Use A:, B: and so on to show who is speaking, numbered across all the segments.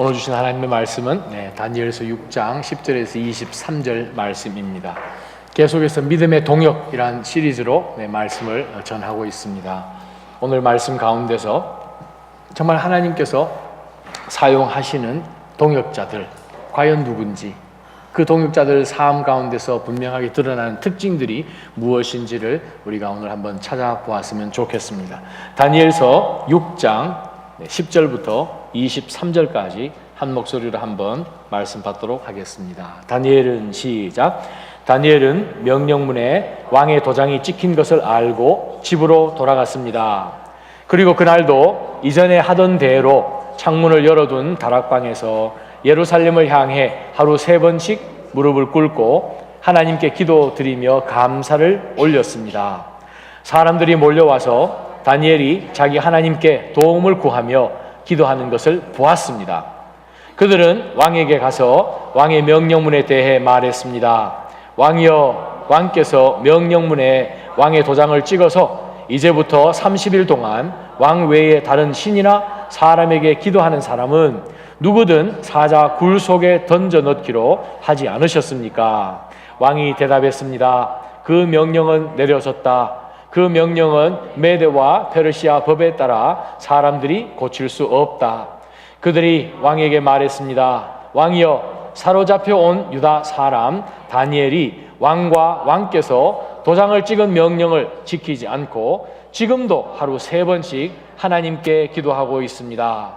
A: 오늘 주신 하나님의 말씀은 다니엘서 6장 10절에서 23절 말씀입니다. 계속해서 믿음의 동역이란 시리즈로 말씀을 전하고 있습니다. 오늘 말씀 가운데서 정말 하나님께서 사용하시는 동역자들, 과연 누군지, 그 동역자들 삶 가운데서 분명하게 드러나는 특징들이 무엇인지를 우리가 오늘 한번 찾아보았으면 좋겠습니다. 다니엘서 6장 10절부터 23절까지 한 목소리로 한번 말씀 받도록 하겠습니다. 다니엘은 시작. 다니엘은 명령문에 왕의 도장이 찍힌 것을 알고 집으로 돌아갔습니다. 그리고 그날도 이전에 하던 대로 창문을 열어둔 다락방에서 예루살렘을 향해 하루 3번씩 무릎을 꿇고 하나님께 기도드리며 감사를 올렸습니다. 사람들이 몰려와서 다니엘이 자기 하나님께 도움을 구하며 기도하는 것을 보았습니다. 그들은 왕에게 가서 왕의 명령문에 대해 말했습니다. 왕이여, 왕께서 명령문에 왕의 도장을 찍어서 이제부터 30일 동안 왕 외에 다른 신이나 사람에게 기도하는 사람은 누구든 사자 굴 속에 던져 넣기로 하지 않으셨습니까? 왕이 대답했습니다. 그 명령은 내려졌다. 그 명령은 메대와 페르시아 법에 따라 사람들이 고칠 수 없다. 그들이 왕에게 말했습니다. 왕이여, 사로잡혀 온 유다 사람 다니엘이 왕과 왕께서 도장을 찍은 명령을 지키지 않고 지금도 하루 3번씩 하나님께 기도하고 있습니다.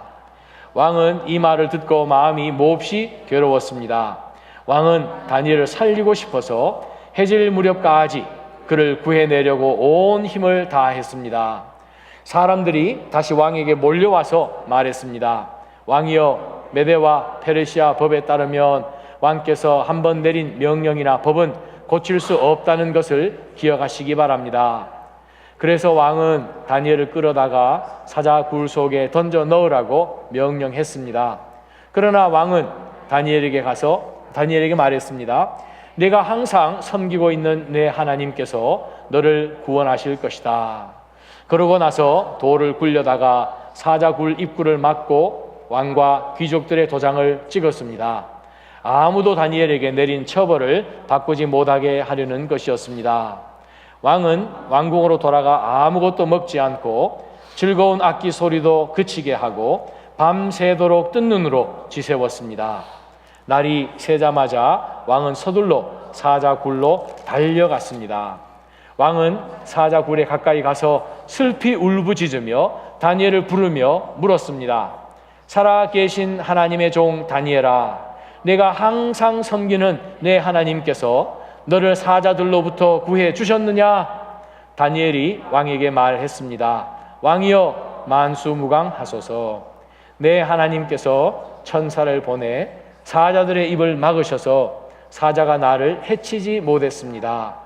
A: 왕은 이 말을 듣고 마음이 몹시 괴로웠습니다. 왕은 다니엘을 살리고 싶어서 해질 무렵까지 그를 구해내려고 온 힘을 다했습니다. 사람들이 다시 왕에게 몰려와서 말했습니다. 왕이여, 메대와 페르시아 법에 따르면 왕께서 한번 내린 명령이나 법은 고칠 수 없다는 것을 기억하시기 바랍니다. 그래서 왕은 다니엘을 끌어다가 사자 굴 속에 던져 넣으라고 명령했습니다. 그러나 왕은 다니엘에게 말했습니다. 내가 항상 섬기고 있는 내 하나님께서 너를 구원하실 것이다. 그러고 나서 돌을 굴려다가 사자 굴 입구를 막고 왕과 귀족들의 도장을 찍었습니다. 아무도 다니엘에게 내린 처벌을 바꾸지 못하게 하려는 것이었습니다. 왕은 왕궁으로 돌아가 아무것도 먹지 않고 즐거운 악기 소리도 그치게 하고 밤새도록 뜬 눈으로 지새웠습니다. 날이 새자마자 왕은 서둘러 사자굴로 달려갔습니다. 왕은 사자굴에 가까이 가서 슬피 울부짖으며 다니엘을 부르며 물었습니다. 살아계신 하나님의 종 다니엘아, 내가 항상 섬기는 내 하나님께서 너를 사자들로부터 구해 주셨느냐? 다니엘이 왕에게 말했습니다. 왕이여, 만수무강하소서. 내 하나님께서 천사를 보내 사자들의 입을 막으셔서 사자가 나를 해치지 못했습니다.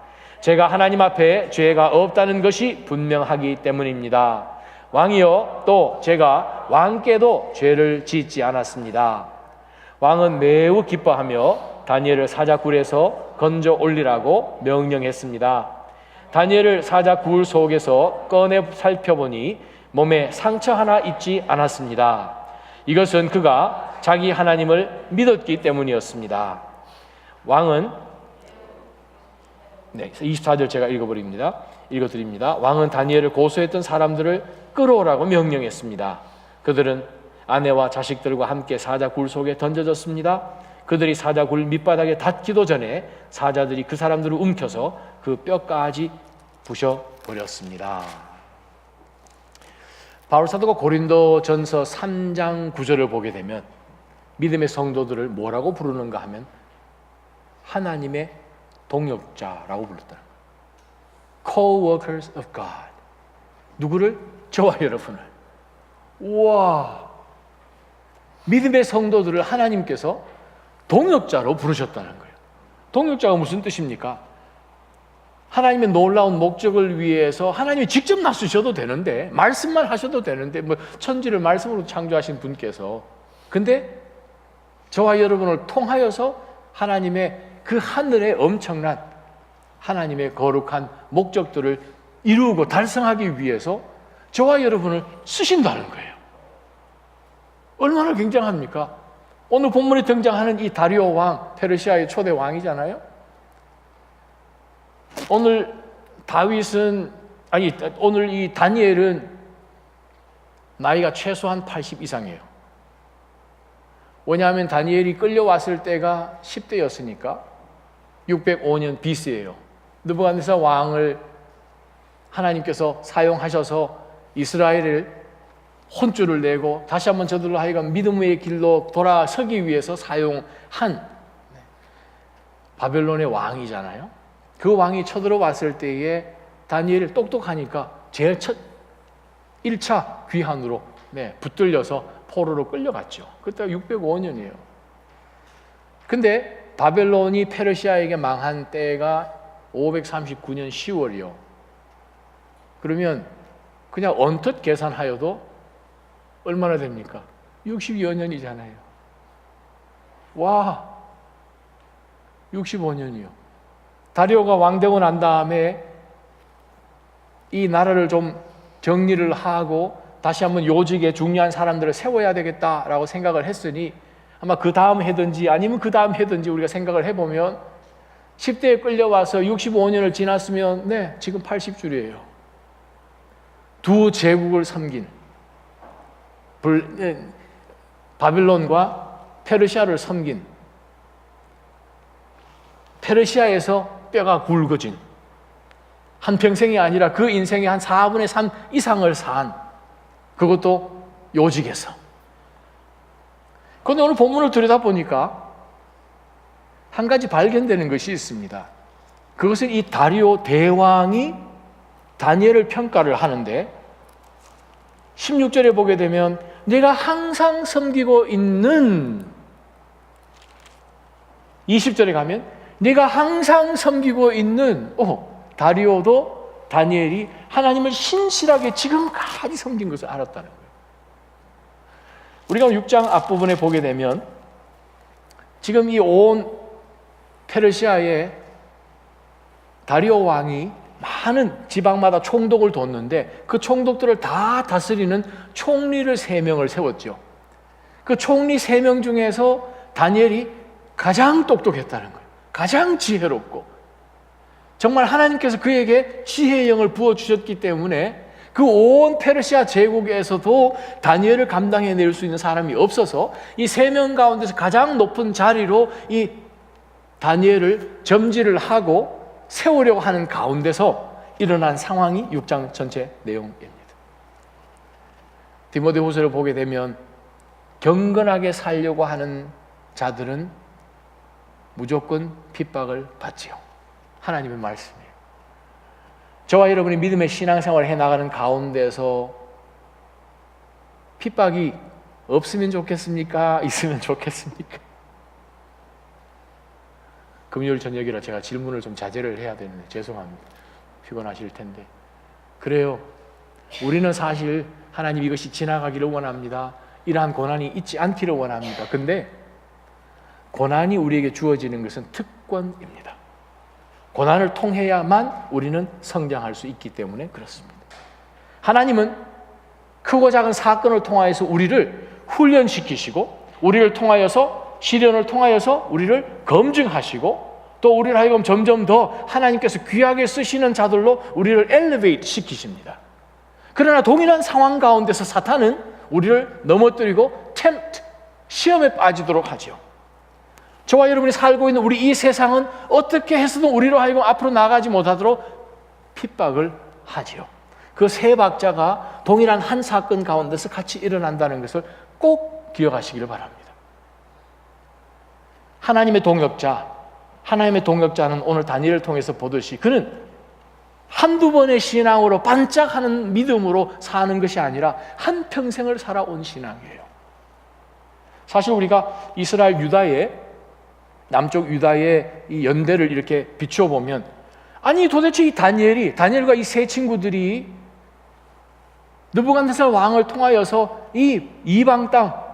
A: 제가 하나님 앞에 죄가 없다는 것이 분명하기 때문입니다. 왕이여, 또 제가 왕께도 죄를 짓지 않았습니다. 왕은 매우 기뻐하며 다니엘을 사자굴에서 건져 올리라고 명령했습니다. 다니엘을 사자굴 속에서 꺼내 살펴보니 몸에 상처 하나 있지 않았습니다. 이것은 그가 자기 하나님을 믿었기 때문이었습니다. 왕은 24절 제가 읽어드립니다. 왕은 다니엘을 고소했던 사람들을 끌어오라고 명령했습니다. 그들은 아내와 자식들과 함께 사자굴 속에 던져졌습니다. 그들이 사자굴 밑바닥에 닿기도 전에 사자들이 그 사람들을 움켜서 그 뼈까지 부셔버렸습니다. 바울 사도가 고린도전서 3장 9절을 보게 되면 믿음의 성도들을 뭐라고 부르는가 하면 하나님의 동역자라고 불렀다는 거예요. Co-workers of God. 누구를? 저와 여러분을. 우와, 믿음의 성도들을 하나님께서 동역자로 부르셨다는 거예요. 동역자가 무슨 뜻입니까? 하나님의 놀라운 목적을 위해서 하나님이 직접 나서셔도 되는데, 말씀만 하셔도 되는데, 천지를 말씀으로 창조하신 분께서, 근데 저와 여러분을 통하여서 하나님의 그 하늘의 엄청난 하나님의 거룩한 목적들을 이루고 달성하기 위해서 저와 여러분을 쓰신다는 거예요. 얼마나 굉장합니까? 오늘 본문에 등장하는 이 다리오 왕, 페르시아의 초대 왕이잖아요. 오늘 이 다니엘은 나이가 최소한 80 이상이에요. 왜냐하면 다니엘이 끌려왔을 때가 10대였으니까 605년 BC예요. 느부갓네살 왕을 하나님께서 사용하셔서 이스라엘을 혼쭐을 내고 다시 한번 저들로 하여금 믿음의 길로 돌아서기 위해서 사용한 바벨론의 왕이잖아요. 그 왕이 쳐들어왔을 때에 다니엘이 똑똑하니까 제일 첫 1차 귀환으로 붙들려서 포로로 끌려갔죠. 그때가 605년이에요. 근데 바벨론이 페르시아에게 망한 때가 539년 10월이요. 그러면 그냥 언뜻 계산하여도 얼마나 됩니까? 60여 년이잖아요. 와, 65년이요. 다리오가 왕되고 난 다음에 이 나라를 좀 정리를 하고 다시 한번 요직에 중요한 사람들을 세워야 되겠다라고 생각을 했으니 아마 그 다음 해든지 아니면 그 다음 해든지 우리가 생각을 해보면 10대에 끌려와서 65년을 지났으면 지금 80줄이에요. 두 제국을 섬긴 바빌론과 페르시아를 섬긴 페르시아에서 뼈가 굵어진 한평생이 아니라 그 인생의 한 4분의 3 이상을 산 그것도 요직에서. 그런데 오늘 본문을 들여다보니까 한 가지 발견되는 것이 있습니다. 그것은 이 다리오 대왕이 다니엘을 평가를 하는데 16절에 보게 되면 내가 항상 섬기고 있는 20절에 가면 내가 항상 섬기고 있는 다리오도 다니엘이 하나님을 신실하게 지금까지 섬긴 것을 알았다는 거예요. 우리가 6장 앞부분에 보게 되면 지금 이 온 페르시아의 다리오 왕이 많은 지방마다 총독을 뒀는데 그 총독들을 다 다스리는 총리를 3명을 세웠죠. 그 총리 3명 중에서 다니엘이 가장 똑똑했다는 거예요. 가장 지혜롭고 정말 하나님께서 그에게 지혜의 영을 부어주셨기 때문에 그 온 페르시아 제국에서도 다니엘을 감당해낼 수 있는 사람이 없어서 이 3명 가운데서 가장 높은 자리로 이 다니엘을 점지를 하고 세우려고 하는 가운데서 일어난 상황이 6장 전체 내용입니다. 디모데후서를 보게 되면 경건하게 살려고 하는 자들은 무조건 핍박을 받지요. 하나님의 말씀이에요. 저와 여러분이 믿음의 신앙생활을 해나가는 가운데서 핍박이 없으면 좋겠습니까? 있으면 좋겠습니까? 금요일 저녁이라 제가 질문을 좀 자제를 해야 되는데 죄송합니다. 피곤하실 텐데. 그래요. 우리는 사실 하나님 이것이 지나가기를 원합니다. 이러한 고난이 있지 않기를 원합니다. 근데 고난이 우리에게 주어지는 것은 특권입니다. 고난을 통해야만 우리는 성장할 수 있기 때문에 그렇습니다. 하나님은 크고 작은 사건을 통하여서 우리를 훈련시키시고 우리를 통하여서 시련을 통하여서 우리를 검증하시고 또 우리를 하여금 점점 더 하나님께서 귀하게 쓰시는 자들로 우리를 엘리베이트 시키십니다. 그러나 동일한 상황 가운데서 사탄은 우리를 넘어뜨리고 시험에 빠지도록 하죠. 저와 여러분이 살고 있는 우리 이 세상은 어떻게 해서든 우리로 하여금 앞으로 나가지 못하도록 핍박을 하지요. 그 세 박자가 동일한 한 사건 가운데서 같이 일어난다는 것을 꼭 기억하시기를 바랍니다. 하나님의 동역자는 오늘 다니엘을 통해서 보듯이 그는 한두 번의 신앙으로 반짝하는 믿음으로 사는 것이 아니라 한평생을 살아온 신앙이에요. 사실 우리가 이스라엘 남쪽 유다의 이 연대를 이렇게 비추어 보면 아니 도대체 이 다니엘과 이 세 친구들이 느부갓네살 왕을 통하여서 이 이방 땅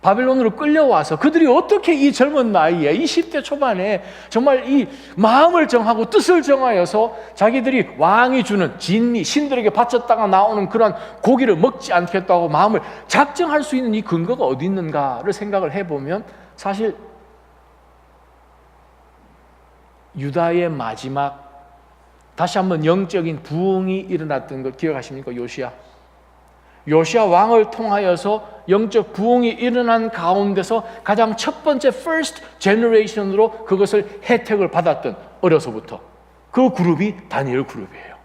A: 바벨론으로 끌려와서 그들이 어떻게 이 젊은 나이에 20대 초반에 정말 이 마음을 정하고 뜻을 정하여서 자기들이 왕이 주는 진미, 신들에게 바쳤다가 나오는 그런 고기를 먹지 않겠다고 마음을 작정할 수 있는 이 근거가 어디 있는가를 생각을 해보면 사실 유다의 마지막 다시 한번 영적인 부흥이 일어났던 거 기억하십니까? 요시야 왕을 통하여서 영적 부흥이 일어난 가운데서 가장 첫 번째 first generation으로 그것을 혜택을 받았던 어려서부터 그 그룹이 다니엘 그룹이에요.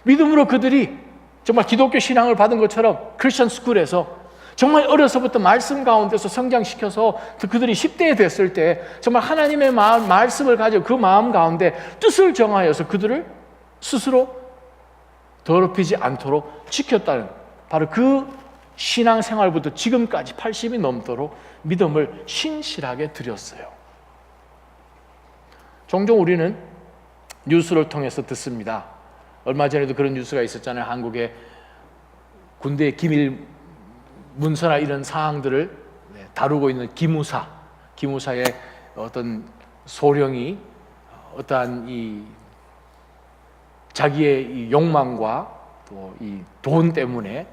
A: 믿음으로 그들이 정말 기독교 신앙을 받은 것처럼 크리스천 스쿨에서 정말 어려서부터 말씀 가운데서 성장시켜서 그들이 10대에 됐을 때 정말 하나님의 말씀을 가지고 그 마음 가운데 뜻을 정하여서 그들을 스스로 더럽히지 않도록 지켰다는 바로 그 신앙생활부터 지금까지 80이 넘도록 믿음을 신실하게 드렸어요. 종종 우리는 뉴스를 통해서 듣습니다. 얼마 전에도 그런 뉴스가 있었잖아요. 한국의 군대의 기밀 문서나 이런 사항들을 다루고 있는 기무사의 어떤 소령이 어떠한 이 자기의 이 욕망과 또 이 돈 때문에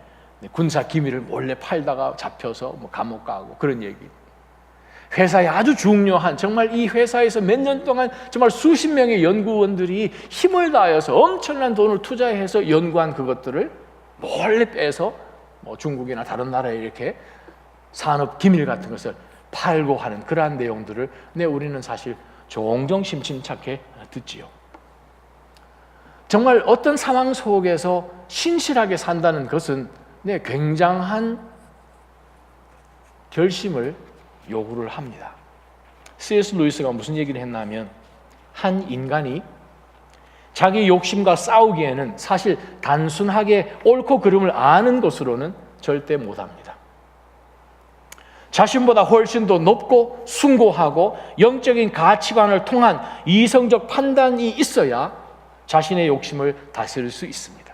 A: 군사 기밀을 몰래 팔다가 잡혀서 감옥 가고 그런 얘기. 회사에 아주 중요한 정말 이 회사에서 몇 년 동안 정말 수십 명의 연구원들이 힘을 다해서 엄청난 돈을 투자해서 연구한 그것들을 몰래 빼서 중국이나 다른 나라에 이렇게 산업 기밀 같은 것을 팔고 하는 그러한 내용들을 우리는 사실 종종 심심찮게 듣지요. 정말 어떤 상황 속에서 신실하게 산다는 것은 굉장한 결심을 요구를 합니다. C.S. 루이스가 무슨 얘기를 했냐면 한 인간이 자기 욕심과 싸우기에는 사실 단순하게 옳고 그름을 아는 것으로는 절대 못합니다. 자신보다 훨씬 더 높고 숭고하고 영적인 가치관을 통한 이성적 판단이 있어야 자신의 욕심을 다스릴 수 있습니다.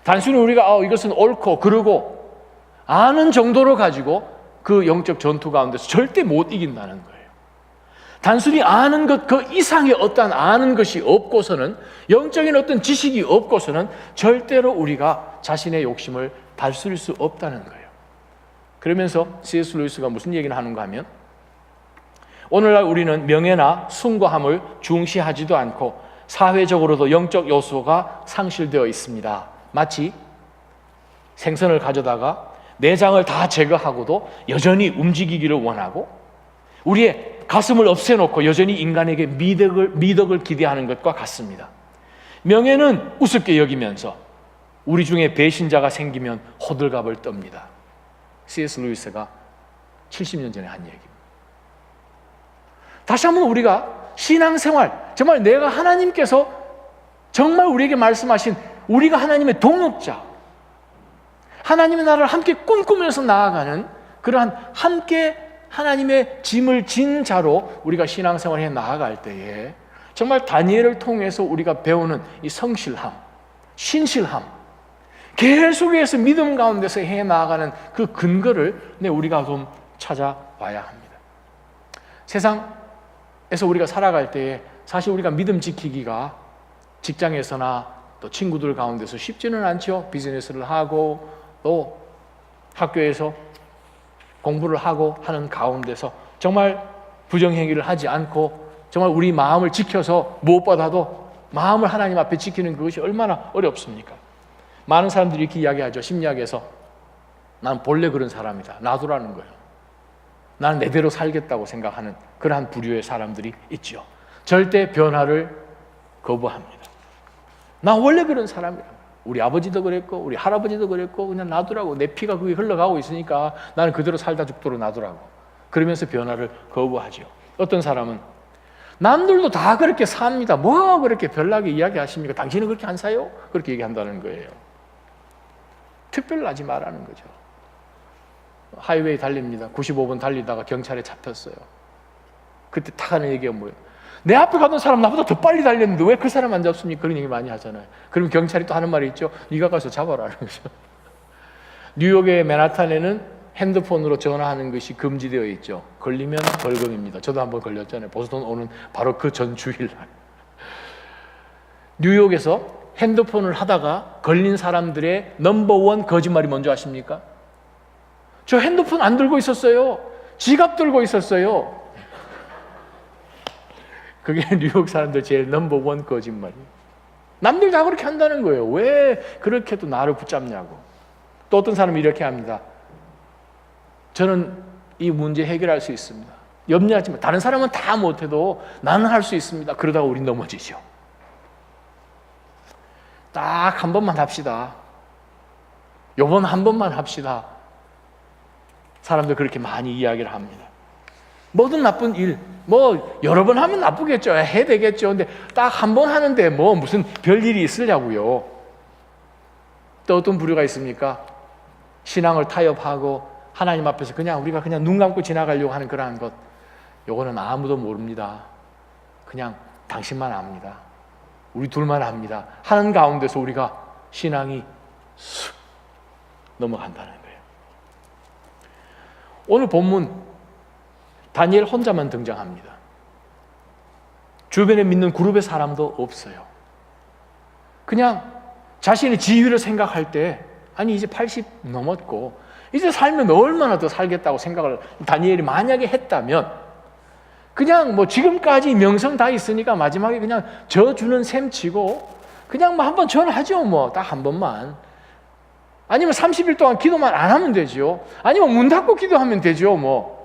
A: 단순히 우리가 이것은 옳고 그르고 아는 정도로 가지고 그 영적 전투 가운데서 절대 못 이긴다는 거예요. 단순히 아는 것 그 이상의 어떠한 아는 것이 없고서는 영적인 어떤 지식이 없고서는 절대로 우리가 자신의 욕심을 다스릴 수 없다는 거예요. 그러면서 C.S. 루이스가 무슨 얘기를 하는가 하면 오늘날 우리는 명예나 숭고함을 중시하지도 않고 사회적으로도 영적 요소가 상실되어 있습니다. 마치 생선을 가져다가 내장을 다 제거하고도 여전히 움직이기를 원하고 우리의 가슴을 없애놓고 여전히 인간에게 미덕을 기대하는 것과 같습니다. 명예는 우습게 여기면서 우리 중에 배신자가 생기면 호들갑을 떱니다. C.S. 루이스가 70년 전에 한 얘기입니다. 다시 한번 우리가 신앙생활, 정말 내가 하나님께서 정말 우리에게 말씀하신 우리가 하나님의 동역자, 하나님의 나라를 함께 꿈꾸면서 나아가는 그러한 함께 하나님의 짐을 진 자로 우리가 신앙생활에 나아갈 때에 정말 다니엘을 통해서 우리가 배우는 이 성실함, 신실함, 계속해서 믿음 가운데서 해 나아가는 그 근거를 우리가 좀 찾아봐야 합니다. 세상에서 우리가 살아갈 때에 사실 우리가 믿음 지키기가 직장에서나 또 친구들 가운데서 쉽지는 않죠. 비즈니스를 하고 또 학교에서 공부를 하고 하는 가운데서 정말 부정행위를 하지 않고 정말 우리 마음을 지켜서 무엇보다도 마음을 하나님 앞에 지키는 그것이 얼마나 어렵습니까? 많은 사람들이 이렇게 이야기하죠. 심리학에서 난 본래 그런 사람이다. 놔두라는 거예요. 나는 내대로 살겠다고 생각하는 그러한 부류의 사람들이 있죠. 절대 변화를 거부합니다. 나 원래 그런 사람이야. 우리 아버지도 그랬고 우리 할아버지도 그랬고 그냥 놔두라고. 내 피가 그게 흘러가고 있으니까 나는 그대로 살다 죽도록 놔두라고. 그러면서 변화를 거부하죠. 어떤 사람은 남들도 다 그렇게 삽니다. 뭐 그렇게 별나게 이야기하십니까? 당신은 그렇게 안 사요? 그렇게 얘기한다는 거예요. 특별하지 말라는 거죠. 하이웨이 달립니다. 95번 달리다가 경찰에 잡혔어요. 그때 딱 하는 얘기가 뭐예요? 내 앞에 가던 사람 나보다 더 빨리 달렸는데 왜 그 사람 안 잡습니까? 그런 얘기 많이 하잖아요. 그럼 경찰이 또 하는 말이 있죠. 네가 가서 잡아라는 거죠. 뉴욕의 맨하탄에는 핸드폰으로 전화하는 것이 금지되어 있죠. 걸리면 벌금입니다. 저도 한번 걸렸잖아요. 보스턴 오는 바로 그 전 주일날. 뉴욕에서 핸드폰을 하다가 걸린 사람들의 넘버원 거짓말이 뭔지 아십니까? 저 핸드폰 안 들고 있었어요. 지갑 들고 있었어요. 그게 뉴욕 사람들 제일 넘버원 거짓말이에요. 남들 다 그렇게 한다는 거예요. 왜 그렇게 또 나를 붙잡냐고. 또 어떤 사람이 이렇게 합니다. 저는 이 문제 해결할 수 있습니다. 염려하지 마. 다른 사람은 다 못해도 나는 할 수 있습니다. 그러다가 우리 넘어지죠. 딱 한 번만 합시다. 요번 한 번만 합시다. 사람들 그렇게 많이 이야기를 합니다. 모든 나쁜 일, 뭐 여러 번 하면 나쁘겠죠. 해야 되겠죠. 근데 딱 한 번 하는데 뭐 무슨 별일이 있으려고요. 또 어떤 부류가 있습니까? 신앙을 타협하고 하나님 앞에서 우리가 그냥 눈 감고 지나가려고 하는 그러한 것, 요거는 아무도 모릅니다. 그냥 당신만 압니다. 우리 둘만 압니다. 하는 가운데서 우리가 신앙이 쑥 넘어간다는 거예요. 오늘 본문 다니엘 혼자만 등장합니다. 주변에 믿는 그룹의 사람도 없어요. 그냥 자신의 지위를 생각할 때, 아니 이제 80 넘었고 이제 살면 얼마나 더 살겠다고 생각을 다니엘이 만약에 했다면, 그냥 뭐 지금까지 명성 다 있으니까 마지막에 그냥 저 주는 셈 치고 그냥 뭐 한번 전하죠. 뭐 딱 한 번만. 아니면 30일 동안 기도만 안 하면 되죠. 아니면 문 닫고 기도하면 되죠. 뭐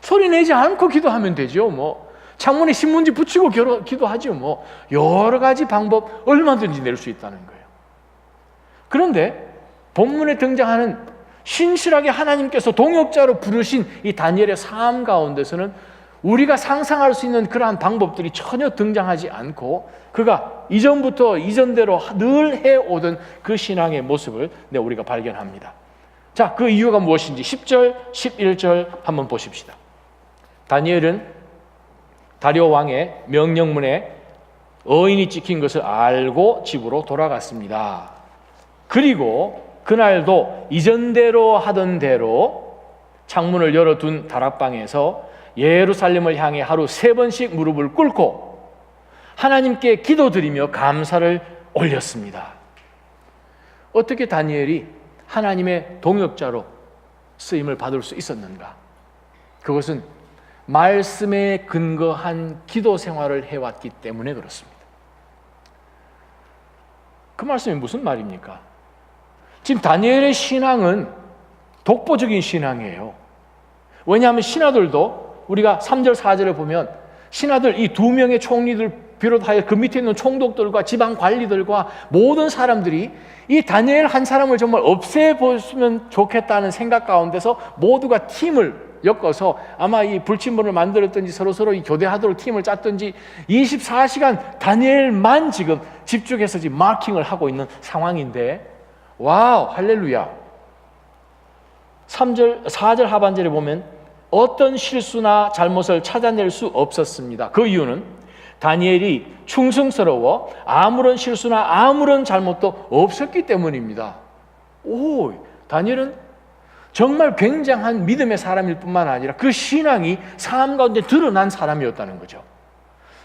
A: 소리 내지 않고 기도하면 되죠. 뭐 창문에 신문지 붙이고 기도하죠. 뭐 여러 가지 방법 얼마든지 낼 수 있다는 거예요. 그런데 본문에 등장하는 신실하게 하나님께서 동역자로 부르신 이 다니엘의 삶 가운데서는 우리가 상상할 수 있는 그러한 방법들이 전혀 등장하지 않고, 그가 이전대로 늘 해오던 그 신앙의 모습을 우리가 발견합니다. 자, 그 이유가 무엇인지 10절, 11절 한번 보십시다. 다니엘은 다리오 왕의 명령문에 어인이 찍힌 것을 알고 집으로 돌아갔습니다. 그리고 그날도 이전대로 하던 대로 창문을 열어둔 다락방에서 예루살렘을 향해 하루 3번씩 무릎을 꿇고 하나님께 기도드리며 감사를 올렸습니다. 어떻게 다니엘이 하나님의 동역자로 쓰임을 받을 수 있었는가? 그것은 말씀에 근거한 기도 생활을 해왔기 때문에 그렇습니다. 그 말씀이 무슨 말입니까? 지금 다니엘의 신앙은 독보적인 신앙이에요. 왜냐하면 신하들도 우리가 3절 4절을 보면 신하들 이 2명의 총리들 비롯하여 그 밑에 있는 총독들과 지방 관리들과 모든 사람들이 이 다니엘 한 사람을 정말 없애보시면 좋겠다는 생각 가운데서 모두가 팀을 엮어서 아마 이 불침번을 만들었든지 서로 이 교대하도록 팀을 짰든지 24시간 다니엘만 지금 집중해서 지금 마킹을 하고 있는 상황인데, 와우, 할렐루야. 4절 하반절에 보면 어떤 실수나 잘못을 찾아낼 수 없었습니다. 그 이유는 다니엘이 충성스러워 아무런 실수나 아무런 잘못도 없었기 때문입니다. 다니엘은 정말 굉장한 믿음의 사람일 뿐만 아니라 그 신앙이 삶 가운데 드러난 사람이었다는 거죠.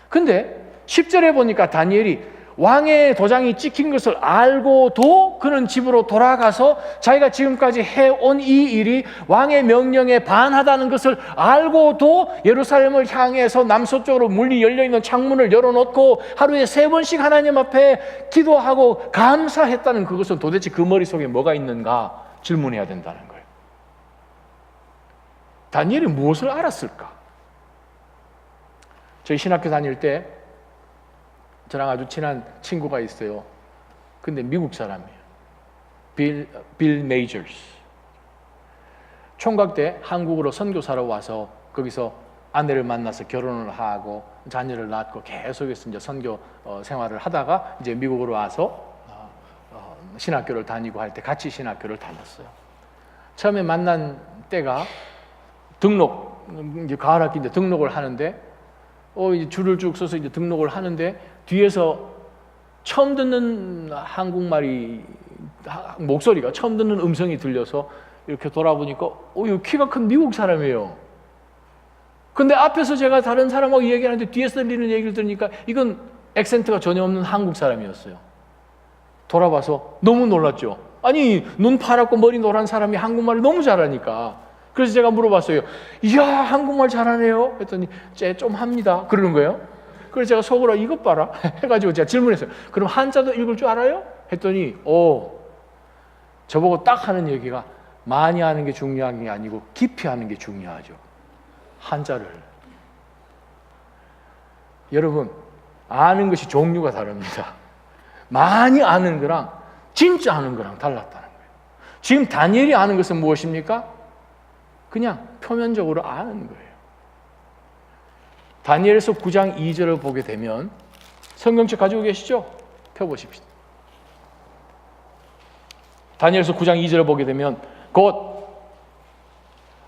A: 근데 10절에 보니까 다니엘이 왕의 도장이 찍힌 것을 알고도 그는 집으로 돌아가서 자기가 지금까지 해온 이 일이 왕의 명령에 반하다는 것을 알고도 예루살렘을 향해서 남서쪽으로 문이 열려있는 창문을 열어놓고 하루에 3번씩 하나님 앞에 기도하고 감사했다는 그것은 도대체 그 머릿속에 뭐가 있는가 질문해야 된다는 거예요. 다니엘이 무엇을 알았을까? 저희 신학교 다닐 때 저랑 아주 친한 친구가 있어요. 근데 미국 사람이에요. 빌 메이저스. 총각 때 한국으로 선교사로 와서 거기서 아내를 만나서 결혼을 하고 자녀를 낳고 계속해서 이제 선교 생활을 하다가 이제 미국으로 와서 신학교를 다니고 할 때 같이 신학교를 다녔어요. 처음에 만난 때가 이제 가을 학기인데 등록을 하는데 이제 줄을 쭉 서서 이제 등록을 하는데 뒤에서 처음 듣는 한국말이 목소리가, 처음 듣는 음성이 들려서 이렇게 돌아보니까 이 키가 큰 미국 사람이에요. 근데 앞에서 제가 다른 사람하고 얘기하는데 뒤에서 들리는 얘기를 들으니까 이건 액센트가 전혀 없는 한국 사람이었어요. 돌아봐서 너무 놀랐죠. 아니, 눈 파랗고 머리 노란 사람이 한국말을 너무 잘하니까. 그래서 제가 물어봤어요. 이야, 한국말 잘하네요. 했더니 쟤 좀 합니다. 그러는 거예요. 그래서 제가 속으로 이것 봐라 해가지고 제가 질문했어요. 그럼 한자도 읽을 줄 알아요? 했더니 저보고 딱 하는 얘기가, 많이 하는 게 중요한 게 아니고 깊이 하는 게 중요하죠. 한자를. 여러분, 아는 것이 종류가 다릅니다. 많이 아는 거랑 진짜 아는 거랑 달랐다는 거예요. 지금 다니엘이 아는 것은 무엇입니까? 그냥 표면적으로 아는 거예요. 다니엘서 9장 2절을 보게 되면, 성경책 가지고 계시죠? 펴보십시오. 다니엘서 9장 2절을 보게 되면, 곧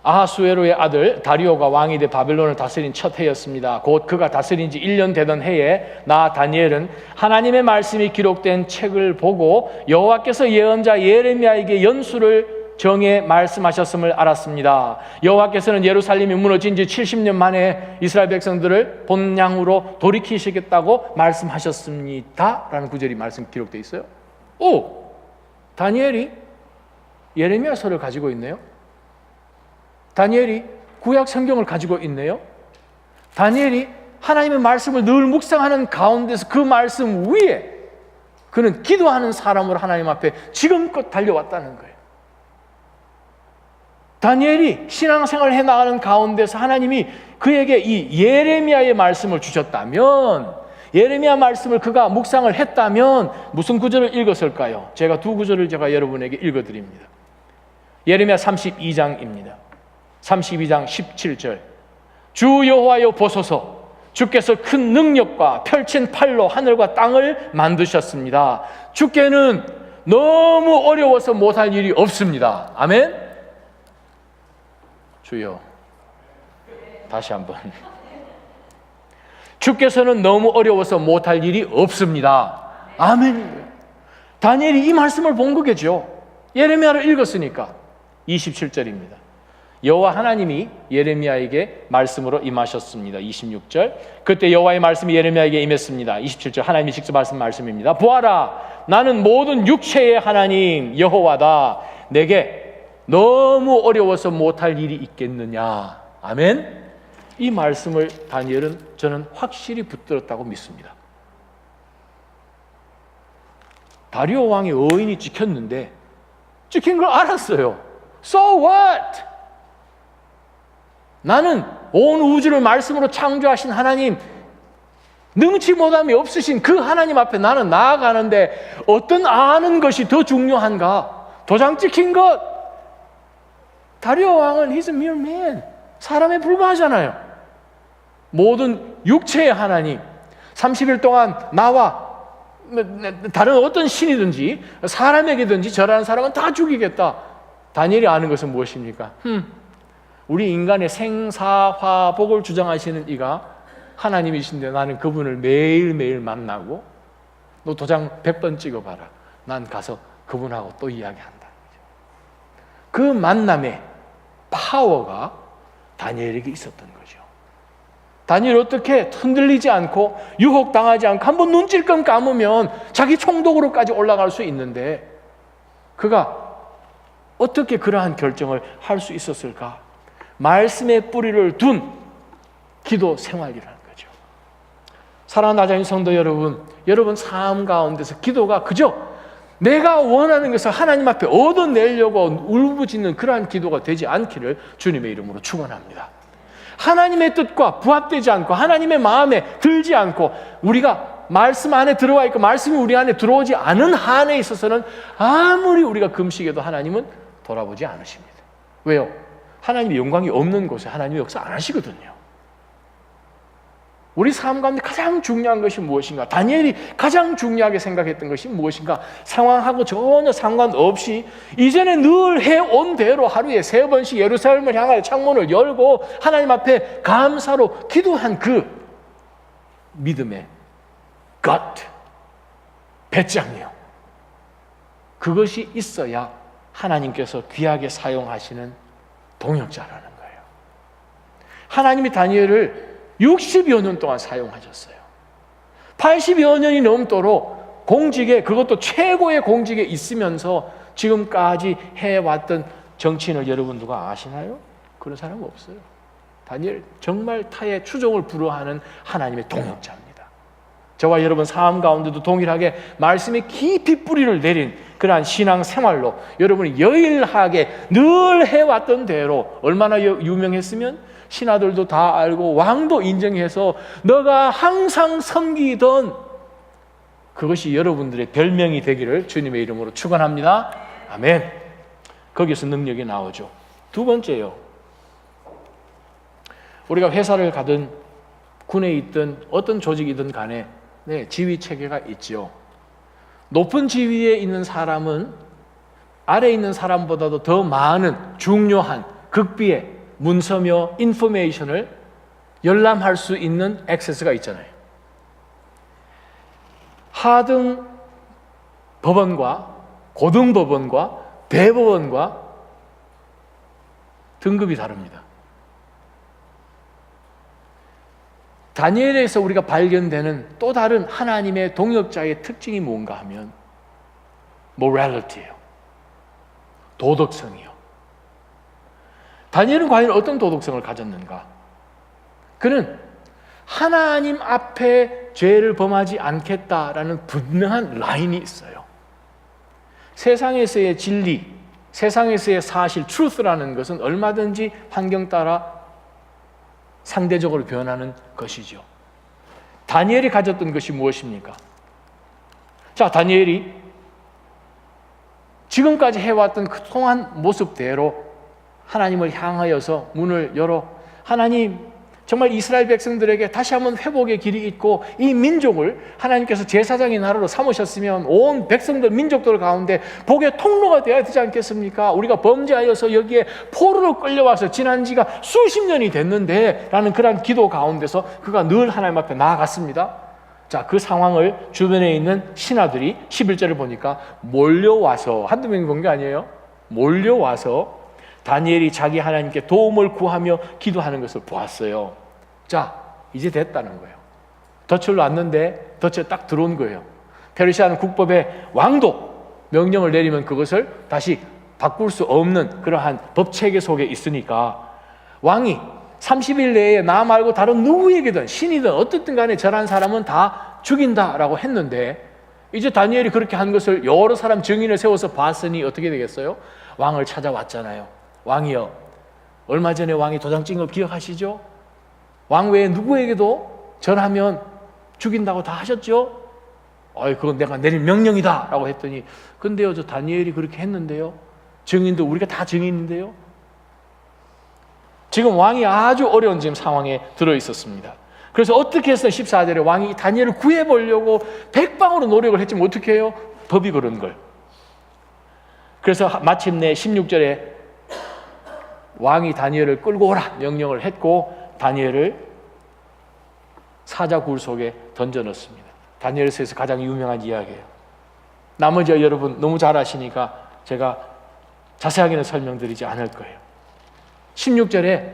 A: 아하수에로의 아들 다리오가 왕이 돼 바벨론을 다스린 첫 해였습니다. 곧 그가 다스린 지 1년 되던 해에 나 다니엘은 하나님의 말씀이 기록된 책을 보고 여호와께서 예언자 예레미야에게 연수를 정해 말씀하셨음을 알았습니다. 여호와께서는 예루살렘이 무너진 지 70년 만에 이스라엘 백성들을 본향으로 돌이키시겠다고 말씀하셨습니다. 라는 구절이 말씀 기록되어 있어요. 다니엘이 예레미야서를 가지고 있네요. 다니엘이 구약 성경을 가지고 있네요. 다니엘이 하나님의 말씀을 늘 묵상하는 가운데서 그 말씀 위에 그는 기도하는 사람으로 하나님 앞에 지금껏 달려왔다는 거예요. 다니엘이 신앙생활을 해나가는 가운데서 하나님이 그에게 이 예레미야의 말씀을 주셨다면, 예레미야 말씀을 그가 묵상을 했다면 무슨 구절을 읽었을까요? 제가 두 구절을 여러분에게 읽어드립니다. 예레미야 32장입니다. 32장 17절. 주 여호와여 보소서, 주께서 큰 능력과 펼친 팔로 하늘과 땅을 만드셨습니다. 주께는 너무 어려워서 못할 일이 없습니다. 아멘. 주여, 다시 한번. 주께서는 너무 어려워서 못할 일이 없습니다. 아멘. 다니엘이 이 말씀을 본 거겠죠. 예레미야를 읽었으니까. 27절입니다. 여호와 하나님이 예레미야에게 말씀으로 임하셨습니다. 26절. 그때 여호와의 말씀이 예레미야에게 임했습니다. 27절. 하나님이 직접 하신 말씀입니다. 보아라, 나는 모든 육체의 하나님 여호와다. 내게 너무 어려워서 못할 일이 있겠느냐. 아멘. 이 말씀을 다니엘은 저는 확실히 붙들었다고 믿습니다. 다리오 왕의 어인이 찍혔는데 찍힌 걸 알았어요. So what? 나는 온 우주를 말씀으로 창조하신 하나님, 능치 못함이 없으신 그 하나님 앞에 나는 나아가는데 어떤 아는 것이 더 중요한가? 도장 찍힌 것. 다리오 왕은 he's a mere man. 사람에 불과하잖아요. 모든 육체의 하나님, 30일 동안 나와 다른 어떤 신이든지 사람에게든지 절하는 사람은 다 죽이겠다. 다니엘이 아는 것은 무엇입니까? 우리 인간의 생사화복을 주장하시는 이가 하나님이신데 나는 그분을 매일매일 만나고, 너 도장 100번 찍어봐라. 난 가서 그분하고 또 이야기한다. 그 만남의 파워가 다니엘에게 있었던 거죠. 다니엘이 어떻게 흔들리지 않고 유혹당하지 않고 한번 눈찔끔 감으면 자기 총독으로까지 올라갈 수 있는데 그가 어떻게 그러한 결정을 할 수 있었을까? 말씀의 뿌리를 둔 기도 생활이라는 거죠. 사랑하는 나자인 성도 여러분, 여러분 삶 가운데서 기도가 그저 내가 원하는 것을 하나님 앞에 얻어내려고 울부짖는 그러한 기도가 되지 않기를 주님의 이름으로 축원합니다. 하나님의 뜻과 부합되지 않고 하나님의 마음에 들지 않고 우리가 말씀 안에 들어와 있고 말씀이 우리 안에 들어오지 않은 한에 있어서는 아무리 우리가 금식해도 하나님은 돌아보지 않으십니다. 왜요? 하나님의 영광이 없는 곳에 하나님이 역사 안 하시거든요. 우리 삶 가운데 가장 중요한 것이 무엇인가? 다니엘이 가장 중요하게 생각했던 것이 무엇인가? 상황하고 전혀 상관없이 이전에 늘 해온 대로 하루에 3번씩 예루살렘을 향하여 창문을 열고 하나님 앞에 감사로 기도한 그 믿음의 것, 배짱이요. 그것이 있어야 하나님께서 귀하게 사용하시는 동역자라는 거예요. 하나님이 다니엘을 60여 년 동안 사용하셨어요. 80여 년이 넘도록 공직에, 그것도 최고의 공직에 있으면서 지금까지 해왔던 정치인을 여러분 누가 아시나요? 그런 사람은 없어요. 다니엘 정말 타의 추종을 불허하는 하나님의 동역자입니다. 저와 여러분 삶 가운데도 동일하게 말씀에 깊이 뿌리를 내린 그러한 신앙 생활로 여러분이 여일하게 늘 해왔던 대로, 얼마나 유명했으면 신하들도 다 알고 왕도 인정해서 너가 항상 섬기던 그것이 여러분들의 별명이 되기를 주님의 이름으로 축원합니다. 아멘. 거기서 능력이 나오죠. 두 번째요, 우리가 회사를 가든 군에 있든 어떤 조직이든 간에 지위 체계가 있죠. 높은 지위에 있는 사람은 아래에 있는 사람보다도 더 많은 중요한 극비의 문서며 인포메이션을 열람할 수 있는 액세스가 있잖아요. 하등 법원과 고등 법원과 대법원과 등급이 다릅니다. 다니엘에서 우리가 발견되는 또 다른 하나님의 동역자의 특징이 뭔가 하면 morality예요. 도덕성이요. 다니엘은 과연 어떤 도덕성을 가졌는가? 그는 하나님 앞에 죄를 범하지 않겠다라는 분명한 라인이 있어요. 세상에서의 진리, 세상에서의 사실, truth라는 것은 얼마든지 환경 따라 상대적으로 변하는 것이죠. 다니엘이 가졌던 것이 무엇입니까? 자, 다니엘이 지금까지 해왔던 그 통한 모습대로 하나님을 향하여서 문을 열어, 하나님 정말 이스라엘 백성들에게 다시 한번 회복의 길이 있고 이 민족을 하나님께서 제사장의 나라로 삼으셨으면 온 백성들, 민족들 가운데 복의 통로가 되어야 되지 않겠습니까? 우리가 범죄하여서 여기에 포로로 끌려와서 지난 지가 수십 년이 됐는데 라는 그런 기도 가운데서 그가 늘 하나님 앞에 나아갔습니다. 자, 그 상황을 주변에 있는 신하들이 11절을 보니까 몰려와서, 한두 명이 본 게 아니에요. 몰려와서 다니엘이 자기 하나님께 도움을 구하며 기도하는 것을 보았어요. 자, 이제 됐다는 거예요. 덫을 놨는데 덫에 딱 들어온 거예요. 페르시아는 국법에 왕도 명령을 내리면 그것을 다시 바꿀 수 없는 그러한 법체계 속에 있으니까 왕이 30일 내에 나 말고 다른 누구에게든, 신이든 어떻든 간에 저런 사람은 다 죽인다라고 했는데, 이제 다니엘이 그렇게 한 것을 여러 사람 증인을 세워서 봤으니 어떻게 되겠어요? 왕을 찾아왔잖아요. 왕이여, 얼마 전에 왕이 도장 찍은 거 기억하시죠? 왕 외에 누구에게도 전하면 죽인다고 다 하셨죠? 그건 내가 내릴 명령이다 라고 했더니, 근데요, 저 다니엘이 그렇게 했는데요, 증인도 우리가 다 증인인데요. 지금 왕이 아주 어려운 지금 상황에 들어 있었습니다. 그래서 어떻게 해서 14절에 왕이 다니엘을 구해보려고 백방으로 노력을 했지만 어떻게 해요? 법이 그런 걸. 그래서 마침내 16절에 왕이 다니엘을 끌고 오라 명령을 했고 다니엘을 사자굴 속에 던져넣습니다. 다니엘서에서 가장 유명한 이야기예요. 나머지 여러분 너무 잘 아시니까 제가 자세하게는 설명드리지 않을 거예요. 16절에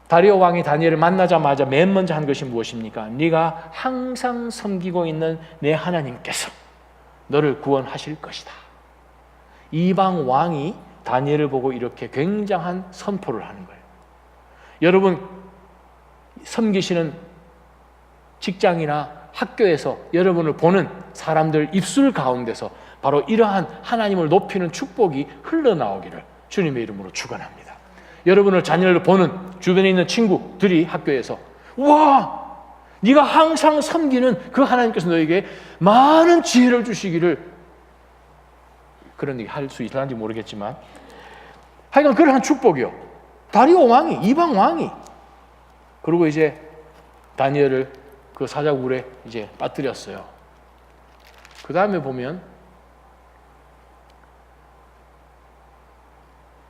A: 다리오 왕이 다니엘을 만나자마자 맨 먼저 한 것이 무엇입니까? 네가 항상 섬기고 있는 내 하나님께서 너를 구원하실 것이다. 이방 왕이 다니엘을 보고 이렇게 굉장한 선포를 하는 거예요. 여러분 섬기시는 직장이나 학교에서 여러분을 보는 사람들 입술 가운데서 바로 이러한 하나님을 높이는 축복이 흘러나오기를 주님의 이름으로 축원합니다. 여러분을 자녀를 보는 주변에 있는 친구들이 학교에서 와, 네가 항상 섬기는 그 하나님께서 너에게 많은 지혜를 주시기를, 그런 얘기 할 수 있을지 모르겠지만 하여간 그러한 축복이요. 다리오 왕이, 이방 왕이, 그리고 이제 다니엘을 그 사자굴에 이제 빠뜨렸어요. 그 다음에 보면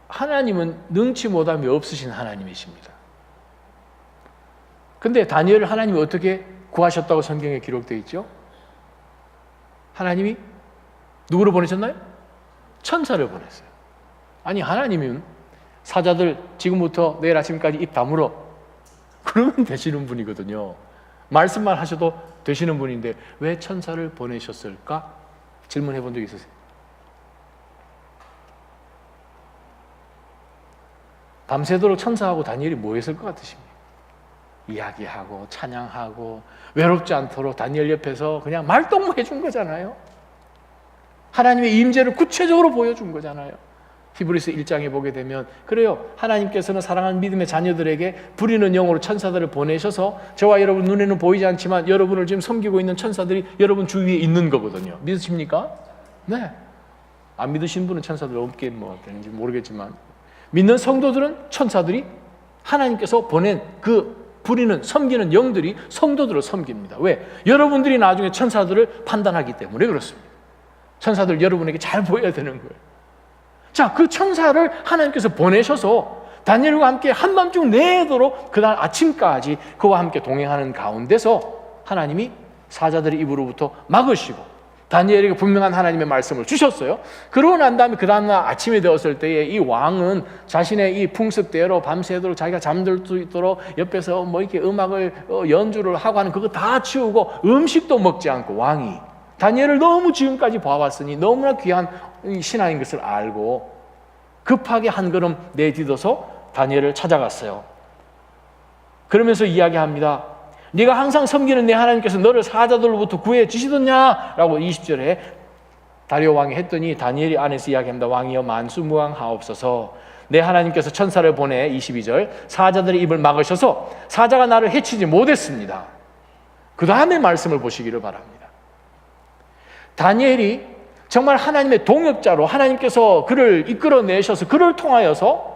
A: 하나님은 능치 못함이 없으신 하나님이십니다. 근데 다니엘을 하나님이 어떻게 구하셨다고 성경에 기록되어 있죠? 하나님이 누구를 보내셨나요? 천사를 보냈어요. 아니 하나님은 사자들 지금부터 내일 아침까지 입 다물어 그러면 되시는 분이거든요. 말씀만 하셔도 되시는 분인데 왜 천사를 보내셨을까? 질문해 본 적 있으세요? 밤새도록 천사하고 다니엘이 뭐 했을 것 같으십니까? 이야기하고 찬양하고 외롭지 않도록 다니엘 옆에서 그냥 말동무 해준 거잖아요. 하나님의 임재를 구체적으로 보여준 거잖아요. 히브리서 1장에 보게 되면 그래요. 하나님께서는 사랑하는 믿음의 자녀들에게 부리는 영으로 천사들을 보내셔서 저와 여러분 눈에는 보이지 않지만 여러분을 지금 섬기고 있는 천사들이 여러분 주위에 있는 거거든요. 믿으십니까? 네. 안 믿으신 분은 천사들 없게 뭐 되는지 모르겠지만 믿는 성도들은 천사들이 하나님께서 보낸 그 부리는 섬기는 영들이 성도들을 섬깁니다. 왜? 여러분들이 나중에 천사들을 판단하기 때문에 그렇습니다. 천사들 여러분에게 잘 보여야 되는 거예요. 자, 그 천사를 하나님께서 보내셔서 다니엘과 함께 한밤중 내도록 그날 아침까지 그와 함께 동행하는 가운데서 하나님이 사자들의 입으로부터 막으시고 다니엘에게 분명한 하나님의 말씀을 주셨어요. 그러고 난 다음에 그 다음날 아침이 되었을 때에 이 왕은 자신의 이 풍습대로 밤새도록 자기가 잠들 수 있도록 옆에서 뭐 이렇게 음악을 연주를 하고 하는 그거 다 치우고 음식도 먹지 않고 왕이 다니엘을 너무 지금까지 봐왔으니 너무나 귀한 신하인 것을 알고 급하게 한 걸음 내딛어서 다니엘을 찾아갔어요. 그러면서 이야기합니다. 네가 항상 섬기는 내 하나님께서 너를 사자들로부터 구해 주시더냐? 라고 20절에 다리오 왕이 했더니 다니엘이 안에서 이야기합니다. 왕이여 만수무강하옵소서. 내 하나님께서 천사를 보내 22절 사자들의 입을 막으셔서 사자가 나를 해치지 못했습니다. 그 다음에 말씀을 보시기를 바랍니다. 다니엘이 정말 하나님의 동역자로 하나님께서 그를 이끌어내셔서 그를 통하여서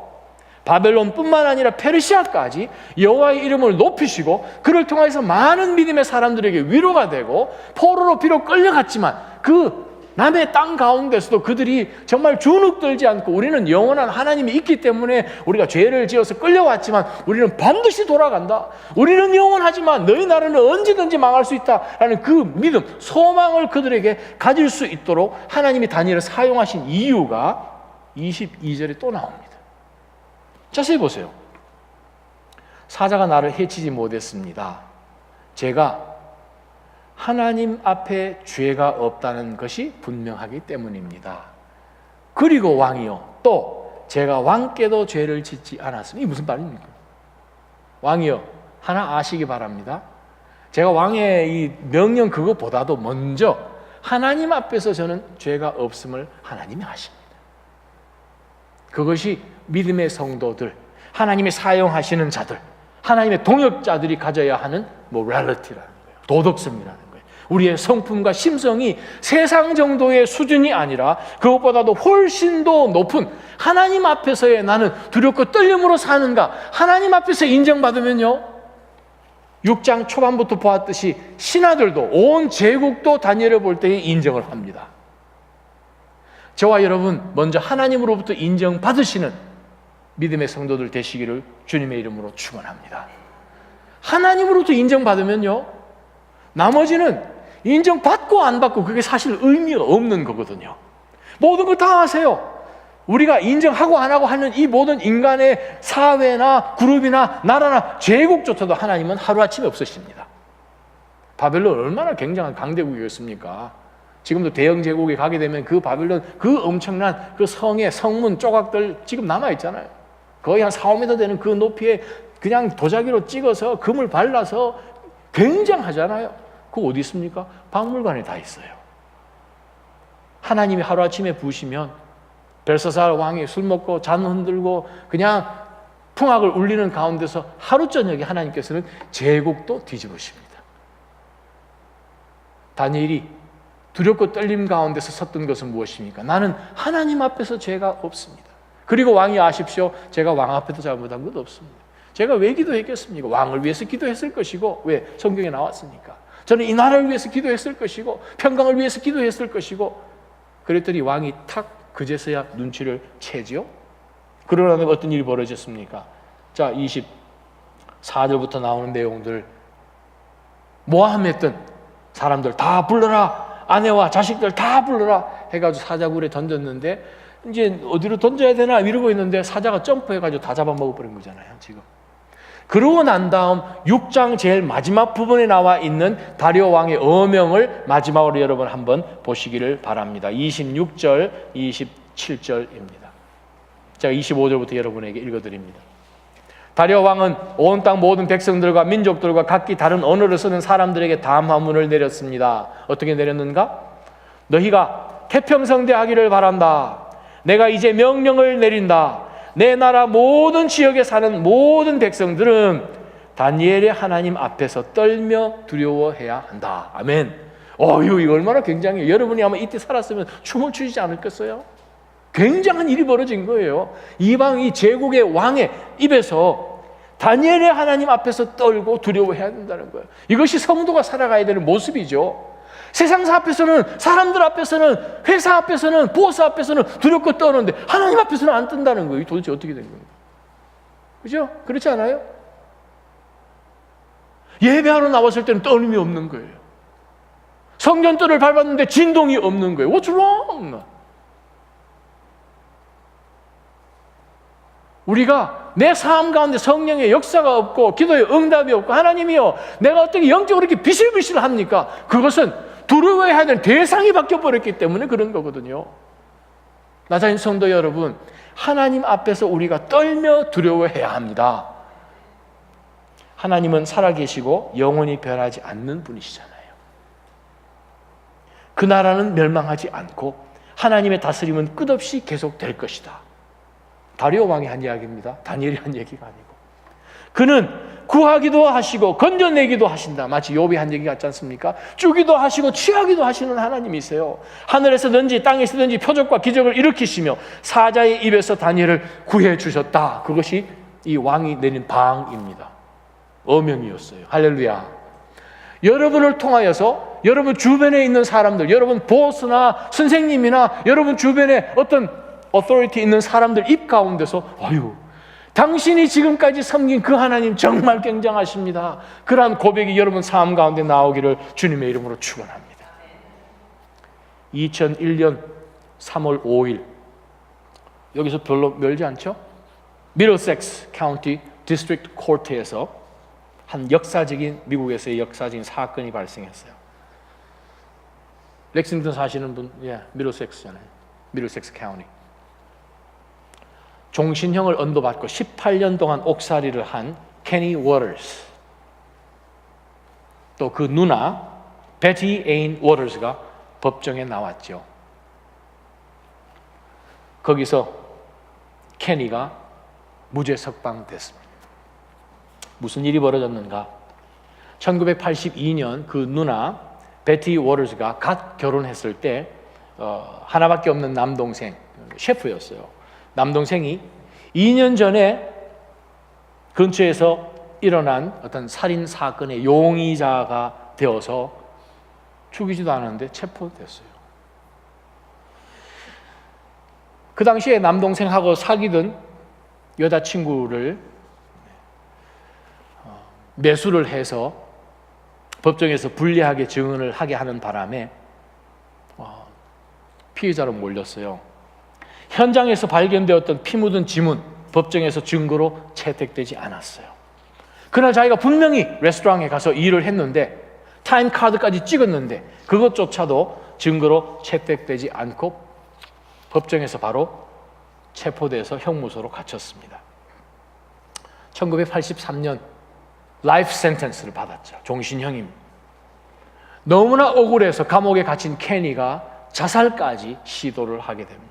A: 바벨론뿐만 아니라 페르시아까지 여호와의 이름을 높이시고 그를 통해서 많은 믿음의 사람들에게 위로가 되고 포로로 비록 끌려갔지만 그 남의 땅 가운데서도 그들이 정말 주눅들지 않고 우리는 영원한 하나님이 있기 때문에 우리가 죄를 지어서 끌려왔지만 우리는 반드시 돌아간다. 우리는 영원하지만 너희 나라는 언제든지 망할 수 있다라는 그 믿음, 소망을 그들에게 가질 수 있도록 하나님이 다니엘을 사용하신 이유가 22절에 또 나옵니다. 자세히 보세요. 사자가 나를 해치지 못했습니다. 제가 하나님 앞에 죄가 없다는 것이 분명하기 때문입니다. 그리고 왕이요, 또 제가 왕께도 죄를 짓지 않았습니다. 이게 무슨 말입니까? 왕이요, 하나 아시기 바랍니다. 제가 왕의 이 명령 그것보다도 먼저 하나님 앞에서 저는 죄가 없음을 하나님이 아십니다. 그것이 믿음의 성도들, 하나님이 사용하시는 자들, 하나님의 동역자들이 가져야 하는 모랄리티라는 거예요. 도덕성이라는 거예요. 우리의 성품과 심성이 세상 정도의 수준이 아니라 그것보다도 훨씬 더 높은 하나님 앞에서의 나는 두렵고 떨림으로 사는가, 하나님 앞에서 인정받으면요 6장 초반부터 보았듯이 신하들도 온 제국도 다니엘을 볼 때에 인정을 합니다. 저와 여러분 먼저 하나님으로부터 인정받으시는 믿음의 성도들 되시기를 주님의 이름으로 축원합니다. 하나님으로부터 인정받으면요 나머지는 인정받고 안 받고 그게 사실 의미가 없는 거거든요. 모든 걸 다 하세요. 우리가 인정하고 안 하고 하는 이 모든 인간의 사회나 그룹이나 나라나 제국조차도 하나님은 하루아침에 없으십니다. 바벨론 얼마나 굉장한 강대국이었습니까? 지금도 대영 제국에 가게 되면 그 바벨론 그 엄청난 그 성의 성문 조각들 지금 남아있잖아요. 거의 한 4, 5m 되는 그 높이에 그냥 도자기로 찍어서 금을 발라서 굉장하잖아요. 그거 어디 있습니까? 박물관에 다 있어요. 하나님이 하루아침에 부으시면 벨사살 왕이 술 먹고 잔 흔들고 그냥 풍악을 울리는 가운데서 하루 저녁에 하나님께서는 제국도 뒤집으십니다. 다니엘이 두렵고 떨림 가운데서 섰던 것은 무엇입니까? 나는 하나님 앞에서 죄가 없습니다. 그리고 왕이 아십시오. 제가 왕 앞에도 잘못한 것 없습니다. 제가 왜 기도했겠습니까? 왕을 위해서 기도했을 것이고, 왜? 성경에 나왔으니까. 저는 이 나라를 위해서 기도했을 것이고, 평강을 위해서 기도했을 것이고, 그랬더니 왕이 탁 그제서야 눈치를 채지요. 그러나 어떤 일이 벌어졌습니까? 자, 24절부터 나오는 내용들, 모함했던 사람들 다 불러라, 아내와 자식들 다 불러라 해가지고 사자굴에 던졌는데 이제 어디로 던져야 되나 이러고 있는데 사자가 점프해가지고 다 잡아먹어버린 거잖아요, 지금. 그러고 난 다음 6장 제일 마지막 부분에 나와 있는 다리오 왕의 어명을 마지막으로 여러분 한번 보시기를 바랍니다. 26절, 27절입니다. 제가 25절부터 여러분에게 읽어드립니다. 다리오 왕은 온 땅 모든 백성들과 민족들과 각기 다른 언어를 쓰는 사람들에게 담화문을 내렸습니다. 어떻게 내렸는가? 너희가 태평성대하기를 바란다. 내가 이제 명령을 내린다. 내 나라 모든 지역에 사는 모든 백성들은 다니엘의 하나님 앞에서 떨며 두려워해야 한다. 아멘. 이거 얼마나 굉장해요. 여러분이 아마 이때 살았으면 춤을 추지 않을겠어요? 굉장한 일이 벌어진 거예요. 이방 이 제국의 왕의 입에서 다니엘의 하나님 앞에서 떨고 두려워해야 된다는 거예요. 이것이 성도가 살아가야 되는 모습이죠. 세상사 앞에서는, 사람들 앞에서는, 회사 앞에서는, 보스 앞에서는 두렵고 떠는데 하나님 앞에서는 안 뜬다는 거예요. 도대체 어떻게 된 거예요? 그죠? 그렇지 않아요? 예배하러 나왔을 때는 떨림이 없는 거예요. 성전뜰을 밟았는데 진동이 없는 거예요. What's wrong? 우리가 내 삶 가운데 성령의 역사가 없고 기도의 응답이 없고 하나님이요 내가 어떻게 영적으로 이렇게 비실비실합니까? 그것은 두려워해야 될 대상이 바뀌어버렸기 때문에 그런 거거든요. 나자인 성도 여러분, 하나님 앞에서 우리가 떨며 두려워해야 합니다. 하나님은 살아계시고 영원히 변하지 않는 분이시잖아요. 그 나라는 멸망하지 않고 하나님의 다스림은 끝없이 계속될 것이다. 다리오 왕이 한 이야기입니다. 다니엘이 한 얘기가 아니고. 그는 구하기도 하시고 건져내기도 하신다. 마치 욥이 한 얘기 같지 않습니까? 주기도 하시고 취하기도 하시는 하나님이세요. 하늘에서든지 땅에서든지 표적과 기적을 일으키시며 사자의 입에서 다니엘을 구해 주셨다. 그것이 이 왕이 내린 방입니다. 어명이었어요. 할렐루야. 여러분을 통하여서 여러분 주변에 있는 사람들, 여러분 보스나 선생님이나 여러분 주변에 어떤 authority 있는 사람들 입 가운데서 당신이 지금까지 섬긴 그 하나님 정말 굉장하십니다. 그러한 고백이 여러분 삶 가운데 나오기를 주님의 이름으로 축원합니다. 2001년 3월 5일 여기서 별로 멀지 않죠? 미들섹스 카운티 디스트릭트 코트에서 한 역사적인 미국에서의 역사적인 사건이 발생했어요. 렉싱턴 사시는 분, 미들섹스잖아요. 미들섹스 카운티. 종신형을 언도받고 18년 동안 옥살이를 한 케니 워터스, 또 그 누나 베티 에인 워터스가 법정에 나왔죠. 거기서 케니가 무죄 석방됐습니다. 무슨 일이 벌어졌는가? 1982년 그 누나 베티 워터스가 갓 결혼했을 때 하나밖에 없는 남동생, 셰프였어요. 남동생이 2년 전에 근처에서 일어난 어떤 살인 사건의 용의자가 되어서 죽이지도 않았는데 체포됐어요. 그 당시에 남동생하고 사귀던 여자친구를 매수를 해서 법정에서 불리하게 증언을 하게 하는 바람에 피해자로 몰렸어요. 현장에서 발견되었던 피 묻은 지문, 법정에서 증거로 채택되지 않았어요. 그날 자기가 분명히 레스토랑에 가서 일을 했는데 타임카드까지 찍었는데 그것조차도 증거로 채택되지 않고 법정에서 바로 체포돼서 형무소로 갇혔습니다. 1983년 라이프 센텐스를 받았죠. 종신형입니다. 너무나 억울해서 감옥에 갇힌 케니가 자살까지 시도를 하게 됩니다.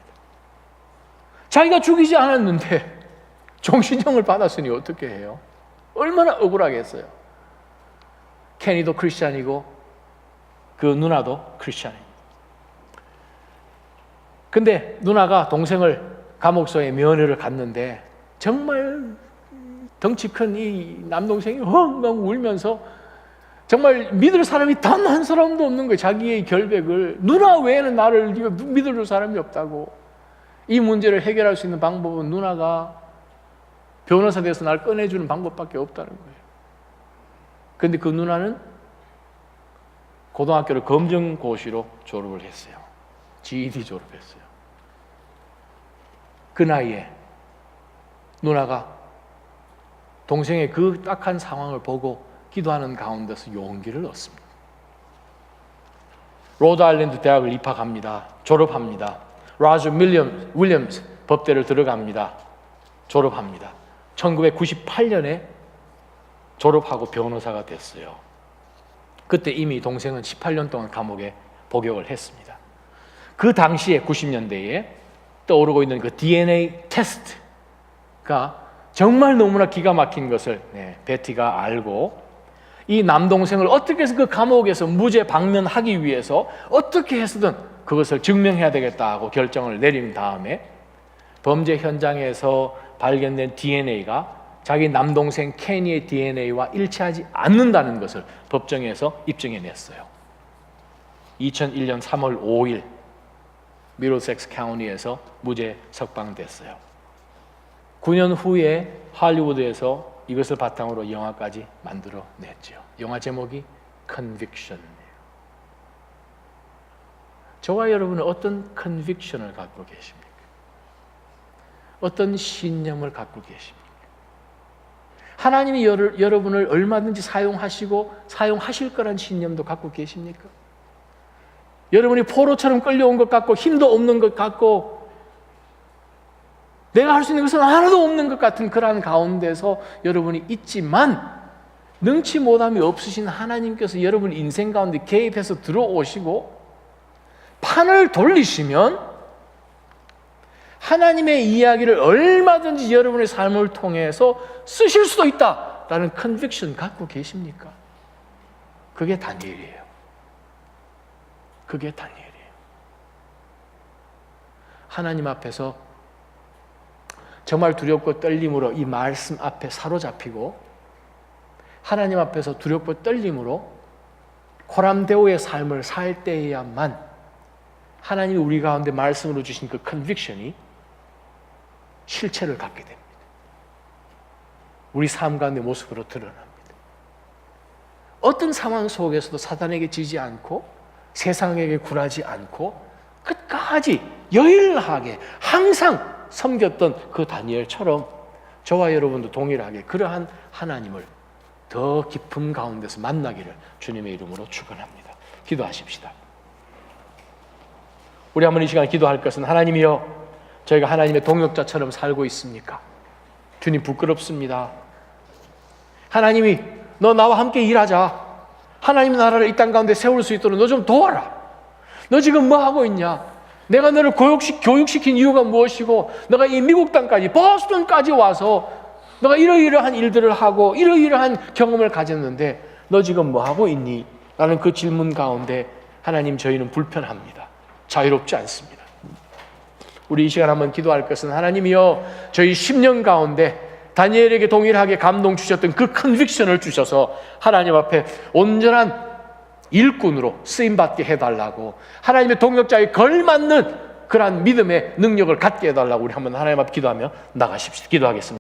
A: 자기가 죽이지 않았는데 종신형을 받았으니 어떻게 해요? 얼마나 억울하겠어요. 케니도 크리스찬이고 그 누나도 크리스찬입니다. 근데 누나가 동생을 감옥소에 면회를 갔는데 정말 덩치 큰 이 남동생이 헝헝 울면서 정말 믿을 사람이 단 한 사람도 없는 거예요. 자기의 결백을. 누나 외에는 나를 믿을 사람이 없다고. 이 문제를 해결할 수 있는 방법은 누나가 변호사 돼서 날 꺼내주는 방법밖에 없다는 거예요. 그런데 그 누나는 고등학교를 검정고시로 졸업을 했어요. GED 졸업했어요. 그 나이에 누나가 동생의 그 딱한 상황을 보고 기도하는 가운데서 용기를 얻습니다. 로드아일랜드 대학을 입학합니다. 졸업합니다. 라저 윌리엄스 법대를 들어갑니다. 졸업합니다. 1998년에 졸업하고 변호사가 됐어요. 그때 이미 동생은 18년 동안 감옥에 복역을 했습니다. 그 당시에 90년대에 떠오르고 있는 그 DNA 테스트가 정말 너무나 기가 막힌 것을 베티가 알고 이 남동생을 어떻게 해서 그 감옥에서 무죄 방면하기 위해서 어떻게 해서든 그것을 증명해야 되겠다 하고 결정을 내린 다음에 범죄 현장에서 발견된 DNA가 자기 남동생 케니의 DNA와 일치하지 않는다는 것을 법정에서 입증해냈어요. 2001년 3월 5일 미들섹스 카운티에서 무죄 석방됐어요. 9년 후에 할리우드에서 이것을 바탕으로 영화까지 만들어냈죠. 영화 제목이 Conviction이에요. 저와 여러분은 어떤 컨빅션을 갖고 계십니까? 어떤 신념을 갖고 계십니까? 하나님이 여러분을 얼마든지 사용하시고 사용하실 거란 신념도 갖고 계십니까? 여러분이 포로처럼 끌려온 것 같고 힘도 없는 것 같고 내가 할 수 있는 것은 하나도 없는 것 같은 그러한 가운데서 여러분이 있지만 능치 못함이 없으신 하나님께서 여러분 인생 가운데 개입해서 들어오시고 판을 돌리시면 하나님의 이야기를 얼마든지 여러분의 삶을 통해서 쓰실 수도 있다라는 컨빅션 갖고 계십니까? 그게 다니엘이에요. 그게 다니엘이에요. 하나님 앞에서 정말 두렵고 떨림으로 이 말씀 앞에 사로잡히고 하나님 앞에서 두렵고 떨림으로 코람데오의 삶을 살 때에야만 하나님이 우리 가운데 말씀으로 주신 그 컨빅션이 실체를 갖게 됩니다. 우리 삶 가운데 모습으로 드러납니다. 어떤 상황 속에서도 사단에게 지지 않고 세상에게 굴하지 않고 끝까지 여일하게 항상 섬겼던 그 다니엘처럼 저와 여러분도 동일하게 그러한 하나님을 더 깊음 가운데서 만나기를 주님의 이름으로 축원합니다. 기도하십시다. 우리 한번 이 시간 기도할 것은 하나님이여 저희가 하나님의 동역자처럼 살고 있습니까? 주님 부끄럽습니다. 하나님이 너 나와 함께 일하자. 하나님 나라를 이 땅 가운데 세울 수 있도록 너 좀 도와라. 너 지금 뭐 하고 있냐? 내가 너를 교육시킨 이유가 무엇이고 너가 이 미국 땅까지 보스턴까지 와서 너가 이러이러한 일들을 하고 이러이러한 경험을 가졌는데 너 지금 뭐 하고 있니? 라는 그 질문 가운데 하나님 저희는 불편합니다. 자유롭지 않습니다. 우리 이 시간 한번 기도할 것은 하나님이여 저희 10년 가운데 다니엘에게 동일하게 감동 주셨던 그 컨빅션을 주셔서 하나님 앞에 온전한 일꾼으로 쓰임받게 해달라고 하나님의 동역자에 걸맞는 그러한 믿음의 능력을 갖게 해달라고 우리 한번 하나님 앞에 기도하며 나가십시다. 기도하겠습니다.